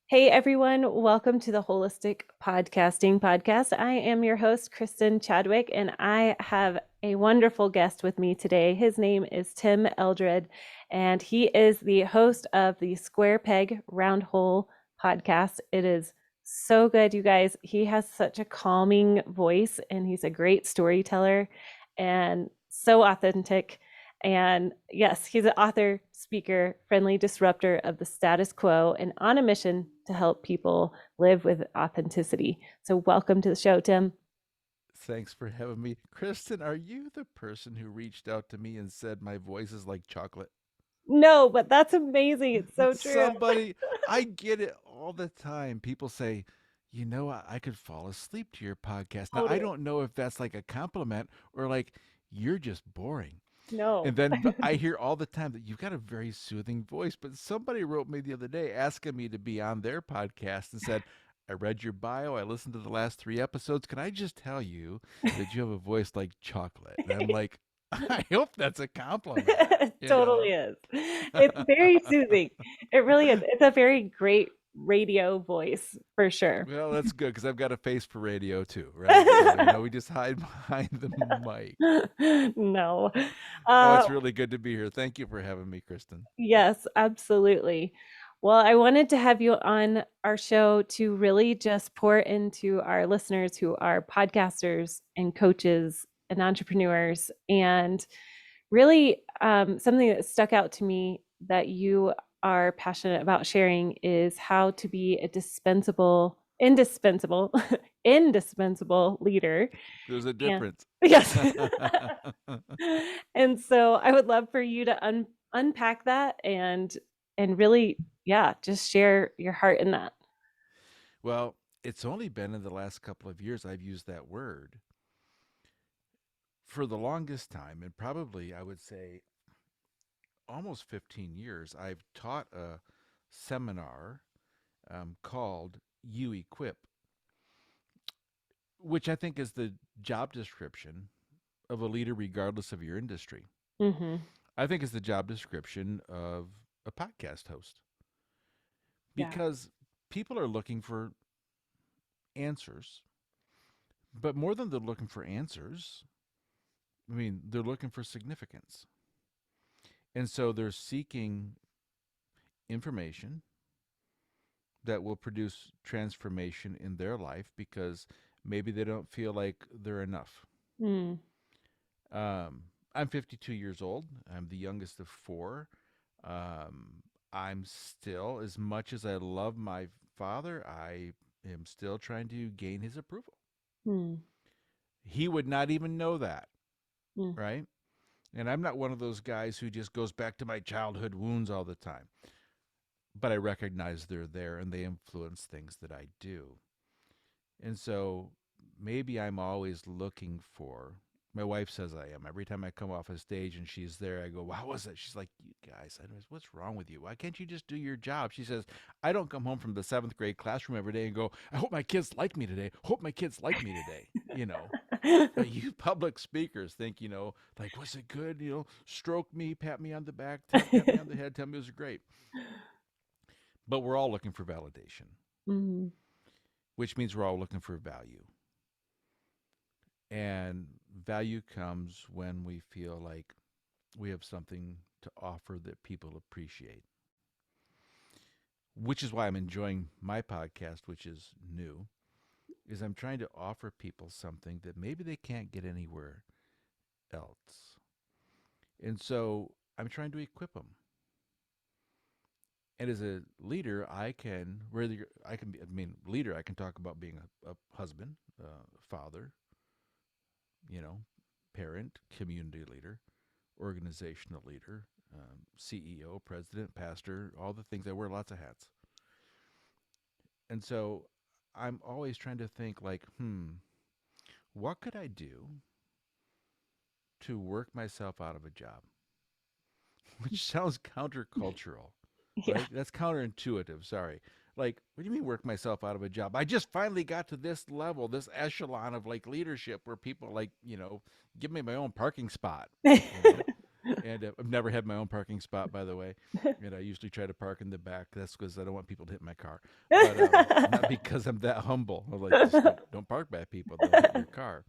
Hey everyone, welcome to the Holistic Podcasting Podcast. I am your host, Kristen Chadwick, and I have a wonderful guest with me today. His name is Tim Eldred, and he is the host of the Square Peg Round Hole podcast. It is so good, you guys. He has such a calming voice, and he's a great storyteller and so authentic. And yes, he's an author, speaker, friendly disruptor of the status quo, and on a mission to help people live with authenticity. So, welcome to the show, Tim. Thanks for having me. Kristen, are you the person who reached out to me and said my voice is like chocolate? No, but that's amazing. It's so true. Somebody, I get it all the time. People say, I could fall asleep to your podcast. Now, I Totally. don't know if that's like a compliment or like, you're just boring. No. And then I hear all the time that you've got a very soothing voice. But somebody wrote me the other day asking me to be on their podcast and said, I read your bio. I listened to the last 3 episodes. Can I just tell you that you have a voice like chocolate? And I'm like, I hope that's a compliment, It you totally know? is. It's very soothing. It really is. It's a very great radio voice for sure. Well, that's good because I've got a face for radio too, right? So, we just hide behind the mic. No. Oh, Uh, it's really good to be here. Thank you for having me, Kristen. Yes, absolutely. Well, I wanted to have you on our show to really just pour into our listeners who are podcasters and coaches and entrepreneurs. And really, something that stuck out to me that you are passionate about sharing is how to be a indispensable, indispensable leader. There's a And difference. yes. And so I would love for you to unpack that and really, yeah, just share your heart in that. Well, it's only been in the last couple of years I've used that word. For the longest time, and probably I would say almost 15 years, I've taught a seminar called You Equip, which I think is the job description of a leader, regardless of your industry. Mm-hmm. I think is the job description of a podcast host Yeah. because people are looking for answers, but more than they're looking for answers, they're looking for significance. And so they're seeking information that will produce transformation in their life because maybe they don't feel like they're enough. Mm. I'm 52 years old. I'm the youngest of four. I'm still, as much as I love my father, I am still trying to gain his approval. Mm. He would not even know that, Mm. right? And I'm not one of those guys who just goes back to my childhood wounds all the time. But I recognize they're there and they influence things that I do. And so maybe I'm always looking for, my wife says I am. Every time I come off a stage and she's there, I go, "How was it?" She's like, "You guys, what's wrong with you? Why can't you just do your job?" She says, "I don't come home from the seventh grade classroom every day and go, I hope my kids like me today. Hope my kids like me today. You public speakers think, like, was it good? Stroke me, pat me on the back, pat me on the head, tell me it was great. But we're all looking for validation, Mm. which means we're all looking for value. And value comes when we feel like we have something to offer that people appreciate, which is why I'm enjoying my podcast, which is new, is I'm trying to offer people something that maybe they can't get anywhere else. And so I'm trying to equip them. And as a leader, I can be, leader, I can talk about being a husband, father, you know, parent, community leader, organizational leader, CEO, president, pastor, all the things. I wear lots of hats. And so I'm always trying to think like, what could I do to work myself out of a job? Which sounds countercultural, Yeah. right? That's counterintuitive. Sorry. Like, what do you mean work myself out of a job? I just finally got to this level, this echelon of like leadership where people like, give me my own parking spot, you know? And I've never had my own parking spot, by the way. And I usually try to park in the back. That's because I don't want people to hit my car. But not because I'm that humble. I'm like, just don't park by people. They'll hit your car.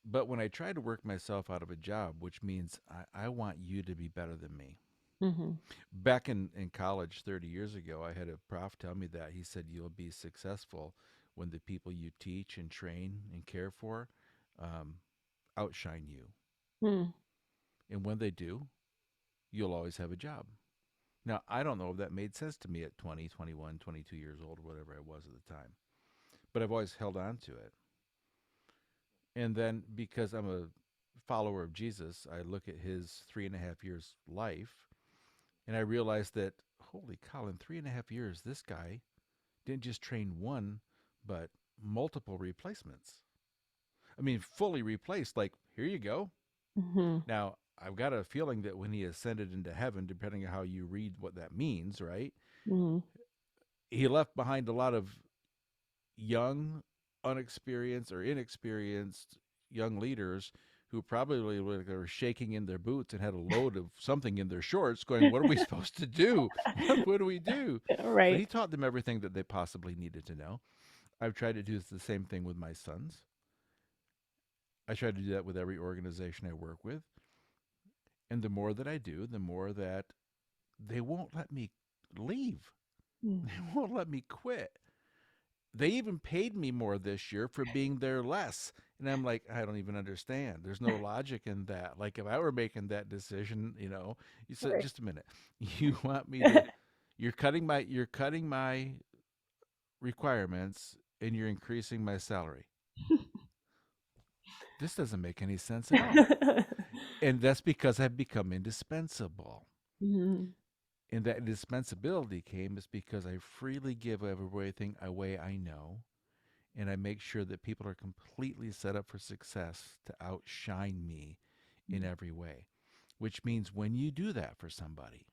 But when I try to work myself out of a job, which means I want you to be better than me. Hmm. Back in college 30 years ago, I had a prof tell me that. He said, you'll be successful when the people you teach and train and care for um, outshine you. Mm. And when they do, you'll always have a job. Now, I don't know if that made sense to me at 20, 21, 22 years old, whatever I was at the time, but I've always held on to it. And then because I'm a follower of Jesus, I look at his 3.5 years life and I realize that, holy cow, in 3.5 years, this guy didn't just train one, but multiple replacements. I mean, fully replaced, like, here you go. Hmm. Now, I've got a feeling that when he ascended into heaven, depending on how you read what that means, right? Hmm. He left behind a lot of young, unexperienced or inexperienced young leaders who probably were shaking in their boots and had a load of something in their shorts going, what are we supposed to do? What do we do? But Right. he taught them everything that they possibly needed to know. I've tried to do the same thing with my sons. I try to do that with every organization I work with. And the more that I do, the more that they won't let me leave. Mm. They won't let me quit. They even paid me more this year for being there less. And I'm like, I don't even understand. There's no logic in that. Like if I were making that decision, you said, Right. just a minute. You want me to you're cutting my requirements and you're increasing my salary. This doesn't make any sense at all. And that's because I've become indispensable. Mhm. And that indispensability came is because I freely give everything away I know, and I make sure that people are completely set up for success to outshine me in every way. Which means when you do that for somebody,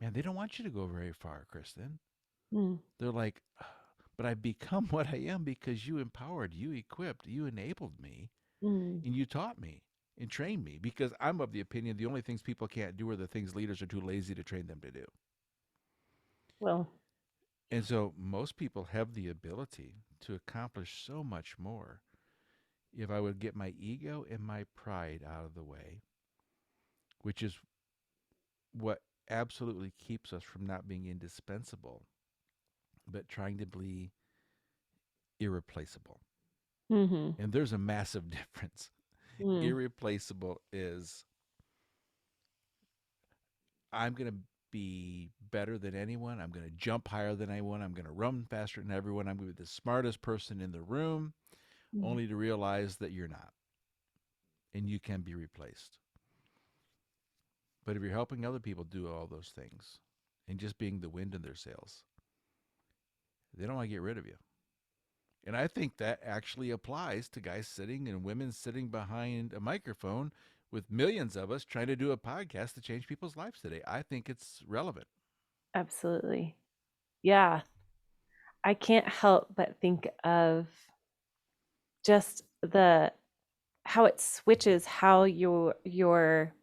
man, they don't want you to go very far, Kristen. Mm. They're like, but I've become what I am because you empowered, you equipped, you enabled me, Mm. and you taught me and trained me because I'm of the opinion the only things people can't do are the things leaders are too lazy to train them to do. Well, And so most people have the ability to accomplish so much more if I would get my ego and my pride out of the way, which is what absolutely keeps us from not being indispensable, but trying to be irreplaceable. hmm. And there's a massive difference. Mm. Irreplaceable is I'm going to be better than anyone. I'm going to jump higher than anyone. I'm going to run faster than everyone. I'm going to be the smartest person in the room, Mm. only to realize that you're not and you can be replaced. But if you're helping other people do all those things and just being the wind in their sails, they don't want to get rid of you. And I think that actually applies to guys sitting and women sitting behind a microphone with millions of us trying to do a podcast to change people's lives today. I think it's relevant. Absolutely. Yeah. I can't help but think of just the how it switches how your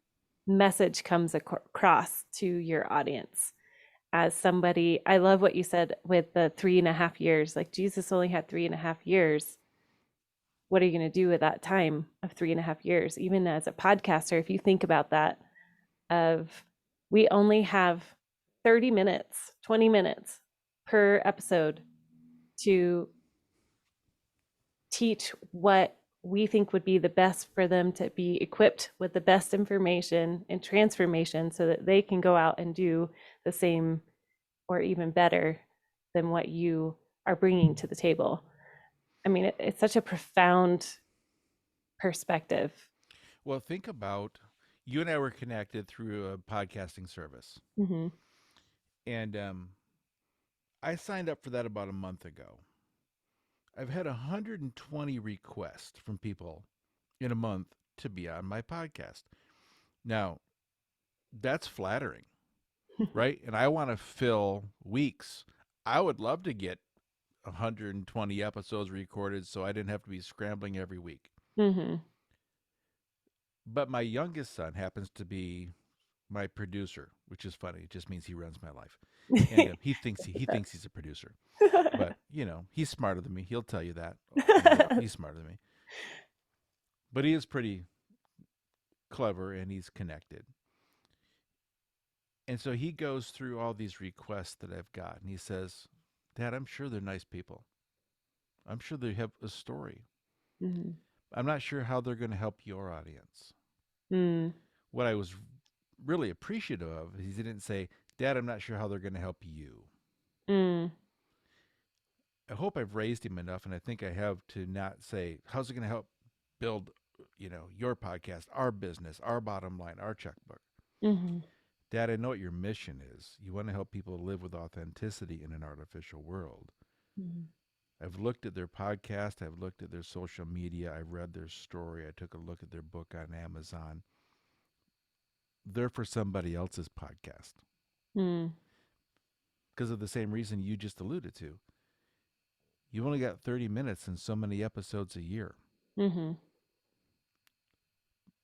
message comes across to your audience. As somebody, I love what you said with the 3.5 years. Like Jesus only had 3.5 years. What are you going to do with that time of 3.5 years? Even as a podcaster, if you think about that, of we only have 30 minutes, 20 minutes per episode to teach what we think would be the best for them to be equipped with the best information and transformation so that they can go out and do the same or even better than what you are bringing to the table. I mean, it's such a profound perspective. Well, think about you and I were connected through a podcasting service. Mm-hmm. And I signed up for that about a month ago. I've had 120 requests from people in a month to be on my podcast. Now, that's flattering, right? And I want to fill weeks. I would love to get 120 episodes recorded so I didn't have to be scrambling every week. Mm-hmm. But my youngest son happens to be my producer, which is funny. It just means he runs my life, and he thinks he's a producer. But he's smarter than me. He'll tell you that. He's smarter than me, but he is pretty clever and he's connected. And so he goes through all these requests that I've got, and he says, "Dad, I'm sure they're nice people. I'm sure they have a story. Mhm. I'm not sure how they're going to help your audience." Mm. What I was really appreciative of is he didn't say, "Dad, I'm not sure how they're going to help you." Mm. I hope I've raised him enough, and I think I have, to not say, "How's it going to help build, your podcast, our business, our bottom line, our checkbook?" Mhm. Dad, I know what your mission is. You want to help people live with authenticity in an artificial world. Mhm. I've looked at their podcast. I've looked at their social media. I've read their story. I took a look at their book on Amazon. They're for somebody else's podcast Mm. because of the same reason you just alluded to. You've only got 30 minutes and so many episodes a year. Mhm.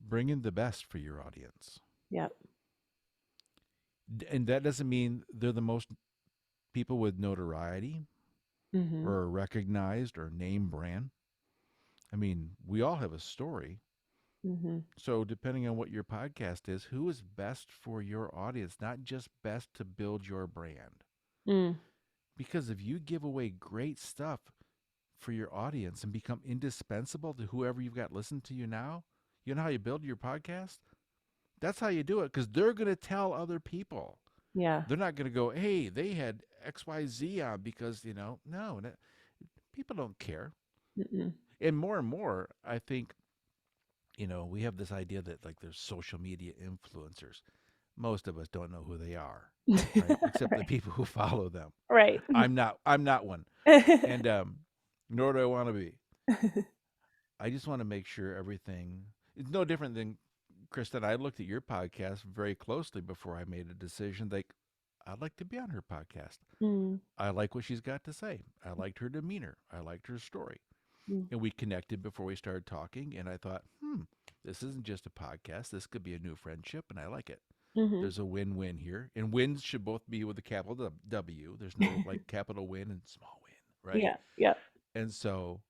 Bring in the best for your audience. Yep. And that doesn't mean they're the most people with notoriety Mhm. or recognized or name brand. I mean, we all have a story. Mhm. So, depending on what your podcast is, who is best for your audience, not just best to build your brand. Mm. Because if you give away great stuff for your audience and become indispensable to whoever you've got listening to you now, you know how you build your podcast? That's how you do it, because they're going to tell other people. Yeah. They're not going to go, "Hey, they had XYZ on," because, no, people don't care. Mm-mm. And more, I think, we have this idea that, like, there's social media influencers. Most of us don't know who they are, right? Except the Right. people who follow them. Right. I'm not one. And nor do I want to be. I just want to make sure everything is no different than Kristen. I looked at your podcast very closely before I made a decision. Like, I'd like to be on her podcast. Mm. I like what she's got to say. I liked her demeanor. I liked her story. Mm. And we connected before we started talking. And I thought, this isn't just a podcast. This could be a new friendship. And I like it. Mhm. There's a win-win here. And wins should both be with a capital W. There's no like capital win and small win, right? Yeah. Yep. And so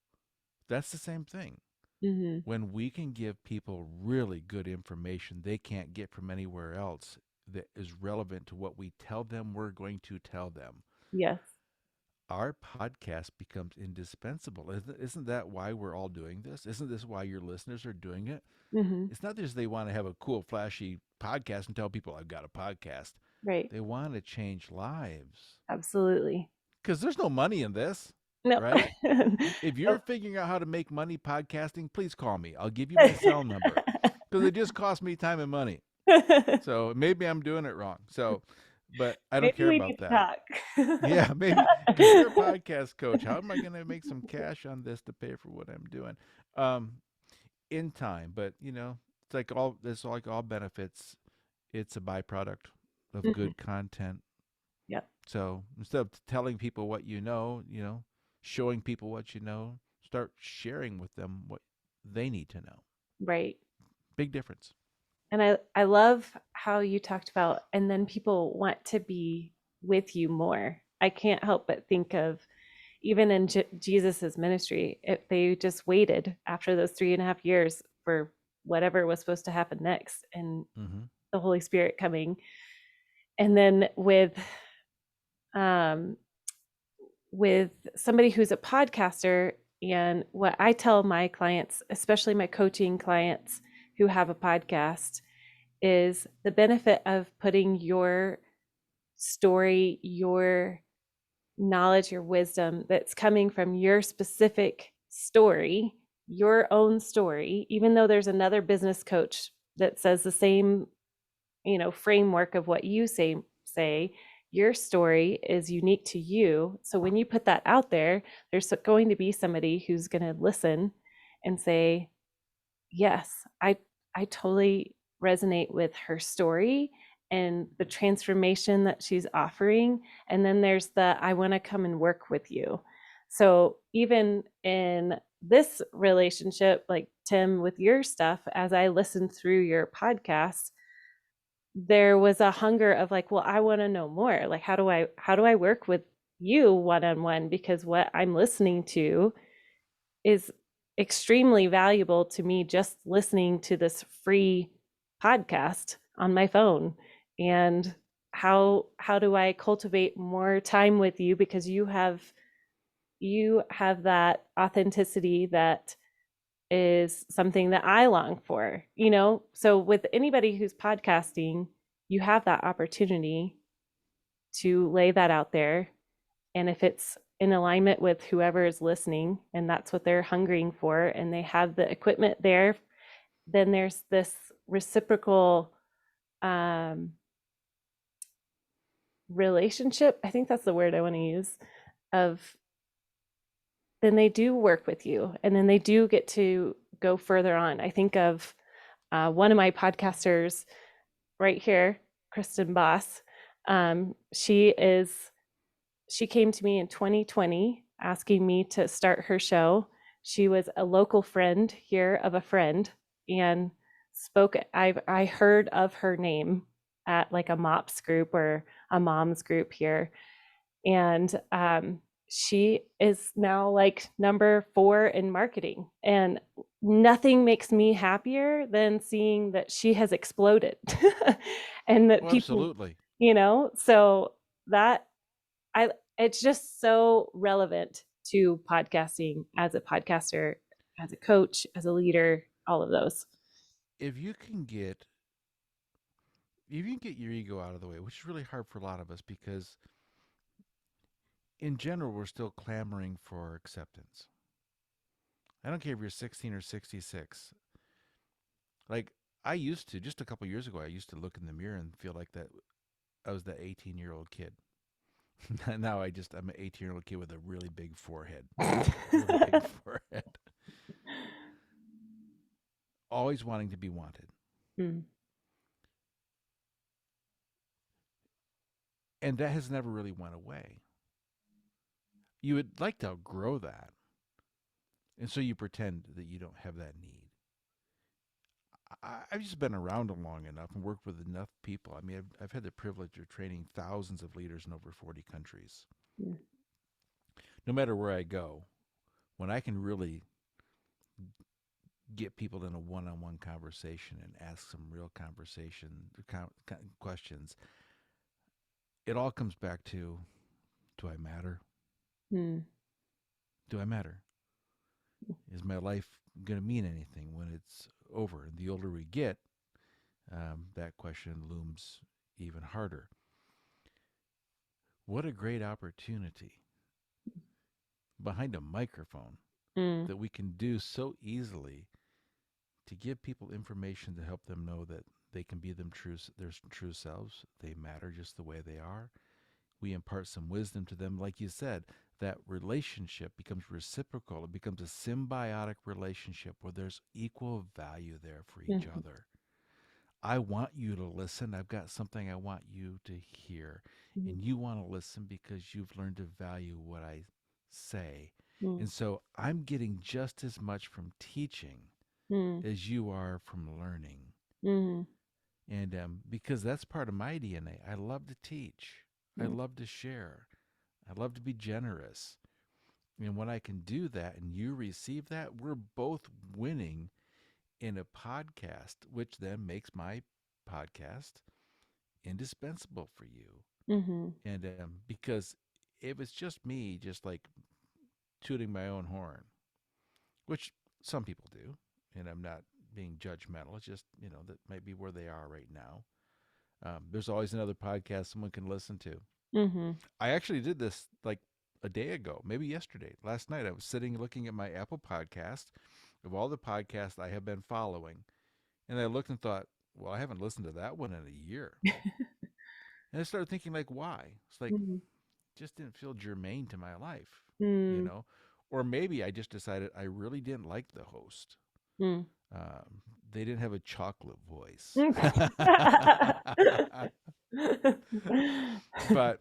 that's the same thing. Mhm. When we can give people really good information they can't get from anywhere else that is relevant to what we tell them we're going to tell them, Yes. our podcast becomes indispensable. Isn't that why we're all doing this? Isn't this why your listeners are doing it? Mhm. It's not just they want to have a cool, flashy podcast and tell people I've got a podcast. Right. They want to change lives Absolutely. because there's no money in this, No. right? If you're Nope. figuring out how to make money podcasting, please call me. I'll give you my cell number because it just costs me time and money. So maybe I'm doing it wrong. So, but I don't Maybe care we about need to that. talk. Yeah, maybe because you're a podcast coach. How am I going to make some cash on this to pay for what I'm doing? Um, in time, but it's like all benefits. It's a byproduct of Mhm. good content. Yep. So instead of telling people what showing people what you know, start sharing with them what they need to know. Right. Big difference. And I love how you talked about, and then people want to be with you more. I can't help but think of, even in Jesus's ministry, if they just waited after those 3.5 years for whatever was supposed to happen next, and Mm-hmm. the Holy Spirit coming. And then um, with somebody who's a podcaster, and what I tell my clients, especially my coaching clients who have a podcast, is the benefit of putting your story, your knowledge, your wisdom that's coming from your specific story, your own story, even though there's another business coach that says the same, framework of what you say, your story is unique to you. So when you put that out there, there's going to be somebody who's going to listen and say, yes, I totally resonate with her story and the transformation that she's offering. And then there's the I want to come and work with you. So even in this relationship, like Tim, with your stuff, as I listened through your podcast, there was a hunger of like, well, I want to know more. Like, how do I work with you one on one? Because what I'm listening to is extremely valuable to me, just listening to this free podcast on my phone. And how do I cultivate more time with you, because you have that authenticity that is something that I long for, you know? So with anybody who's podcasting, you have that opportunity to lay that out there. And if it's in alignment with whoever is listening and that's what they're hungering for and they have the equipment there, then there's this reciprocal um, relationship. I think that's the word I want to use, of then they do work with you and then they do get to go further on. I think of one of my podcasters right here, Kristen Boss. She came to me in 2020 asking me to start her show. She was a local friend here of a friend and spoke. I heard of her name at like a MOPS group or a moms group here, and she is now like number 4 in marketing, and nothing makes me happier than seeing that she has exploded and that Oh, people, absolutely. so that I it's just so relevant to podcasting, as a podcaster, as a coach, as a leader, all of those. If you can get if you can get your ego out of the way, which is really hard for a lot of us because in general we're still clamoring for acceptance. I don't care if you're 16 or 66. Like I used to just a couple years ago, I used to look in the mirror and feel like that I was that 18-year-old kid. Now I'm an 18-year-old kid with a really big forehead. Really big forehead. Always wanting to be wanted. Mm, And that has never really went away. You would like to outgrow that. And so you pretend that you don't have that need. I've just been around long enough and worked with enough people. I mean, I've had the privilege of training thousands of leaders in over 40 countries. mm, No matter where I go, when I can really get people in a one-on-one conversation and ask some real questions, it all comes back to, do I matter? mm, Do I matter? Is my life going to mean anything when it's over? And the older we get, that question looms even harder. What a great opportunity behind a microphone mm, that we can do so easily to give people information to help them know that they can be their true selves. They matter just the way they are. We impart some wisdom to them. Like you said, that relationship becomes reciprocal. It becomes a symbiotic relationship where there's equal value there for each mm, other. I want you to listen. I've got something I want you to hear. mm, And you want to listen because you've learned to value what I say. mm, And so I'm getting just as much from teaching mm, as you are from learning. mm, And because that's part of my DNA, I love to teach, I mm, love to share, I love to be generous. And when I can do that and you receive that, we're both winning in a podcast, which then makes my podcast indispensable for you. mhm, And because if it's just me, just like tooting my own horn, which some people do, and I'm not being judgmental, it's just, that might be where they are right now. There's always another podcast someone can listen to. mhm. I actually did this like a day ago, maybe yesterday. Last night, I was sitting looking at my Apple podcast of all the podcasts I have been following. And I looked and thought, well, I haven't listened to that one in a year. And I started thinking, like, why? It's like, Mhm, just didn't feel germane to my life, you mm, know? Or maybe I just decided I really didn't like the host. mm. They didn't have a chocolate voice. Mm. But,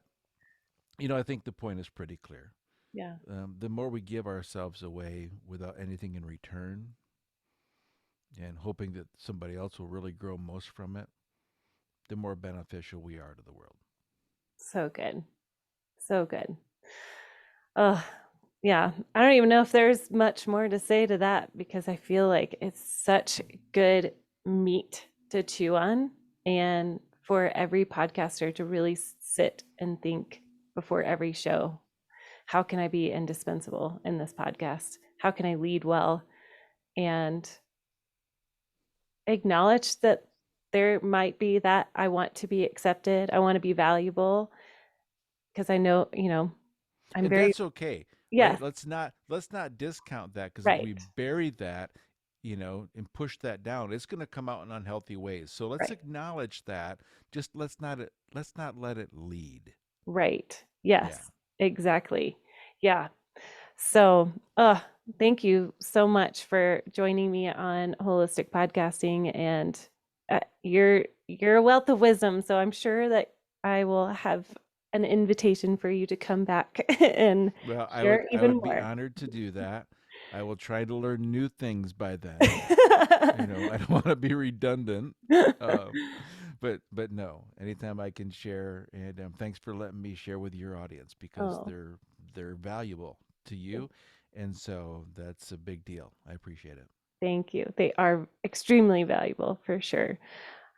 I think the point is pretty clear. Yeah. The more we give ourselves away without anything in return and hoping that somebody else will really grow most from it, the more beneficial we are to the world. So good. So good. Oh, yeah. I don't even know if there's much more to say to that because I feel like it's such good meat to chew on. And for every podcaster to really sit and think before every show, how can I be indispensable in this podcast? How can I lead well? And acknowledge that there might be that I want to be accepted, I want to be valuable because I know, I'm And very, that's okay, yes, right? Let's not discount that, because if we right, bury that, and push that down, it's going to come out in unhealthy ways. So let's right, acknowledge that. Just let's not let it lead. right. Yeah. Yes, exactly. Yeah. So, thank you so much for joining me on holistic podcasting, and you're a wealth of wisdom. So I'm sure that I will have an invitation for you to come back and Well, I would share I even would be more. honored to do that. I will try to learn new things by then. I don't want to be redundant. Um, but no, anytime I can share, and thanks for letting me share with your audience, because Oh, they're valuable to you, and so that's a big deal. I appreciate it. thank you. They are extremely valuable for sure.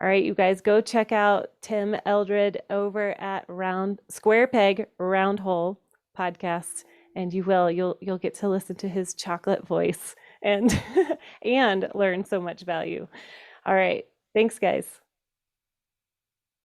All right, you guys go check out Tim Eldred over at Round Square Peg Round Hole podcast, and you'll get to listen to his chocolate voice and and learn so much value. All right, thanks guys.